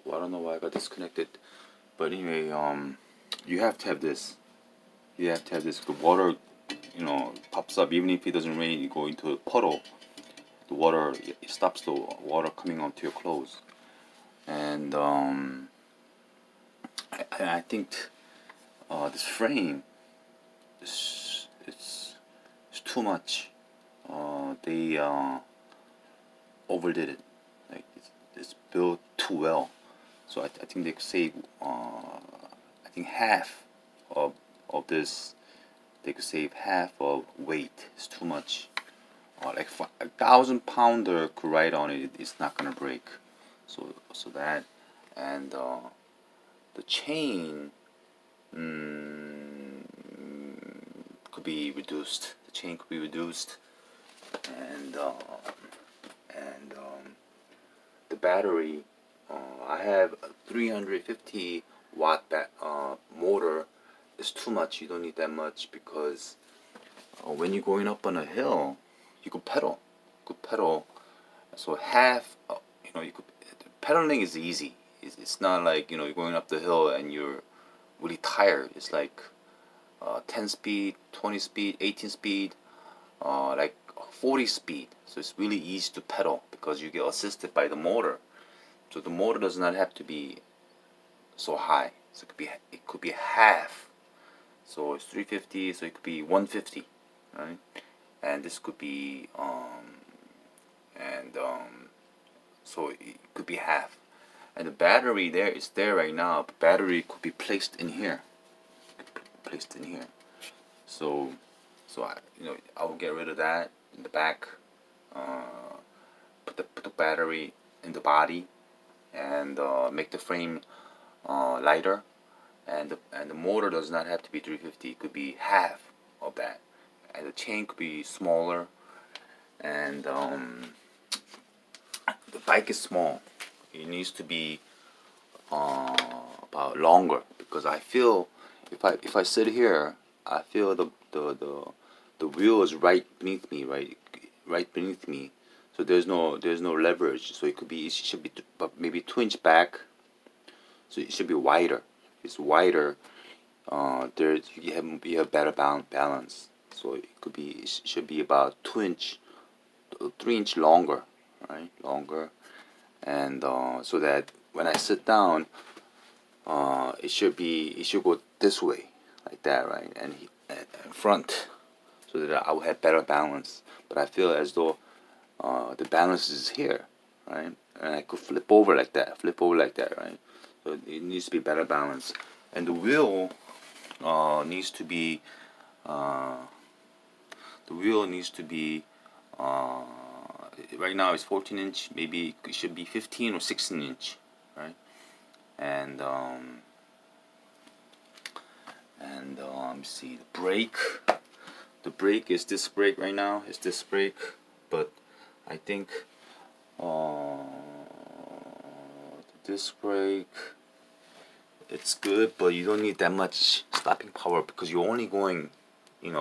Well, I don't know why I got disconnected, but anyway, you have to have this. You have to have this. The water, pops up even if it doesn't rain. You go into a puddle. The water it stops the water coming onto your clothes, and I think this frame it's too much. They overdid it. Like it's built too well. So I think they could save. I think half of of this. They could save half of weight. It's too much. Like a 1,000 pounder could ride on it. It's not gonna break. So that and the chain could be reduced. The chain could be reduced, and the battery. I have a 350 watt motor. It's too much. You don't need that much because when you're going up on a hill, you could pedal. You could pedal. So half, you could pedaling is easy. It's not like you're going up the hill and you're really tired. It's like 10 speed, 20 speed, 18 speed, like 40 speed. So it's really easy to pedal because you get assisted by the motor. So the motor does not have to be so high. So it could be half. So it's 350. So it could be 150, right? And this could be so it could be half. And the battery there is there right now. But battery could be placed in here. Placed in here. So I will get rid of that in the back. Put the battery in the body, and make the frame lighter. And the motor does not have to be 350. It could be half of that. And the chain could be smaller. And the bike is small. It needs to be about longer because I feel if I sit here, I feel the wheel is right beneath me, right beneath me. So there's no leverage. So it should be maybe 2 inch back. So it should be wider. If it's wider, there you have better balance. So it should be about 2 inch, 3 inch longer, right? Longer, and so that when I sit down, it should go this way, like that, right? And front, so that I will have better balance. But I feel as though the balance is here, right? And I could flip over like that, right? So it needs to be better balance, and the wheel needs to be right now it's 14 inch. Maybe it should be 15 or 16 inch, right? And let me see the brake. The brake is this brake right now. It's this brake, but I think this brake it's good, but you don't need that much stopping power because you're only going,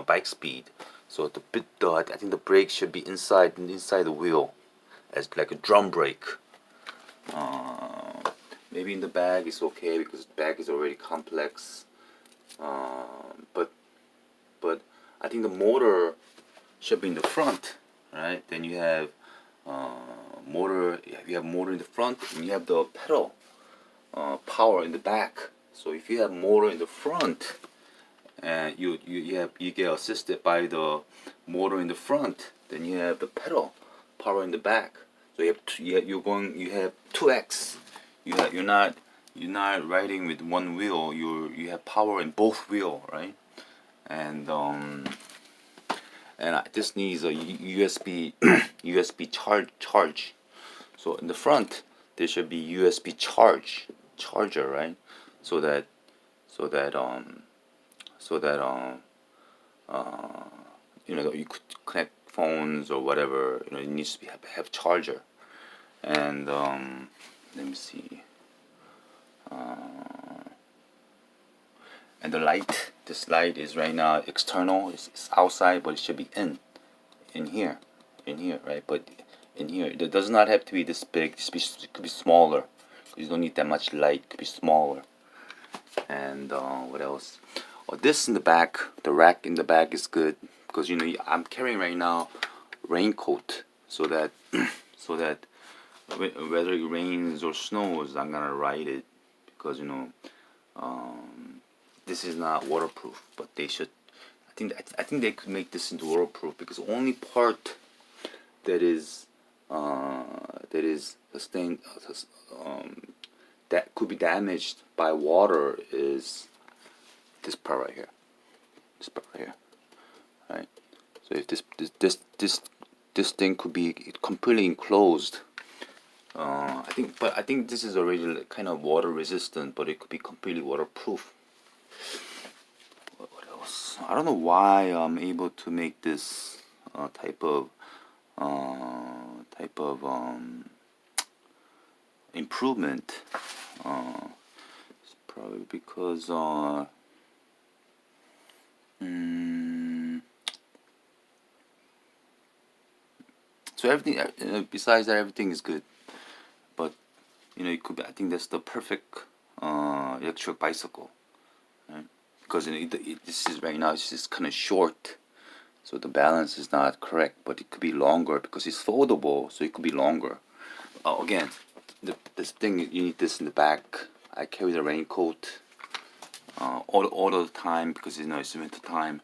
bike speed. So I think the brake should be inside the wheel, as like a drum brake. Maybe in the bag it's okay because the bag is already complex. But I think the motor should be in the front, right? Then you have motor. You have motor in the front, and you have the pedal power in the back. So if you have motor in the front, and you get assisted by the motor in the front, then you have the pedal power in the back. So you have 2x. You're not riding with one wheel. You have power in both wheel, right? And this needs a USB USB charge. So in the front there should be USB charger, right? So that you could connect phones or whatever. It needs to have charger. And let me see. And the light. This light is right now external. It's outside, but it should be in here, right? But in here, it does not have to be this big. It could be smaller. You don't need that much light. It could be smaller. And what else? Oh, this in the back, the rack in the back is good because you know I'm carrying right now raincoat so that so that whether it rains or snows, I'm gonna ride it because you know this is not waterproof, but they should. I think they could make this into waterproof because the only part that is sustained that could be damaged by water is this part right here. This part right here, right? So if this thing could be completely enclosed. I think this is already kind of water resistant, but it could be completely waterproof. What else? I don't know why I'm able to make this type of improvement. It's probably because so everything besides that everything is good, but you know it could be, I think that's the perfect electric bicycle, right? Because you know, this is right now it's just kind of short, so the balance is not correct, but it could be longer because it's foldable, so it could be longer. Again, this thing you need this in the back. I carry the raincoat all the time because you know it's winter time.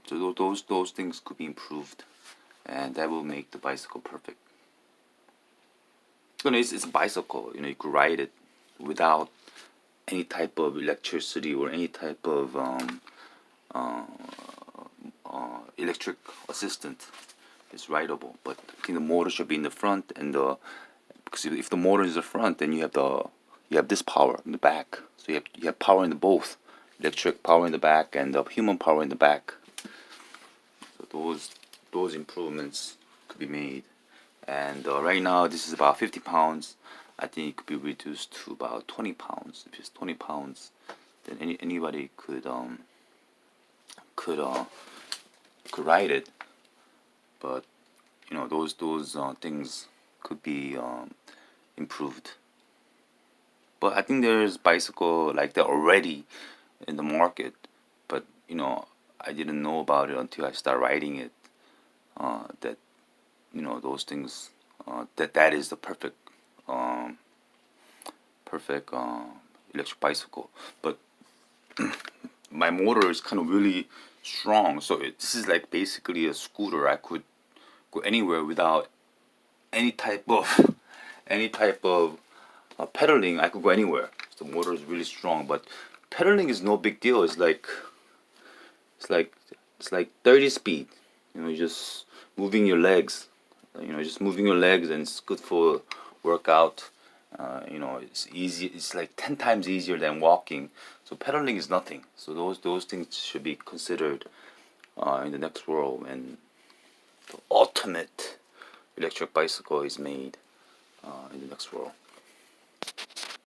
So those things could be improved, and that will make the bicycle perfect. You know, it's a bicycle. You know, you could ride it without any type of electricity or any type of electric assistant. It's rideable, but I think the motor should be in the front, and because if the motor is in the front, then you have this power in the back. So you have power in the both, electric power in the back and the human power in the back. So those improvements could be made. And right now this is about 50 pounds. I think it could be reduced to about 20 pounds. If it's 20 pounds, then anybody could ride it. But you know those things could be improved. But I think there's bicycle like that already in the market. But you know I didn't know about it until I started riding it. That you know those things that is the perfect electric bicycle. But my motor is kind of really strong, so this is like basically a scooter. I could go anywhere without any type of pedaling. I could go anywhere. The motor is really strong, but pedaling is no big deal. It's like 30 speed. You know, just moving your legs. You know, just moving your legs, and it's good for workout. You know, it's easy. It's like 10 times easier than walking. So pedaling is nothing. So those things should be considered in the next world when the ultimate electric bicycle is made in the next world.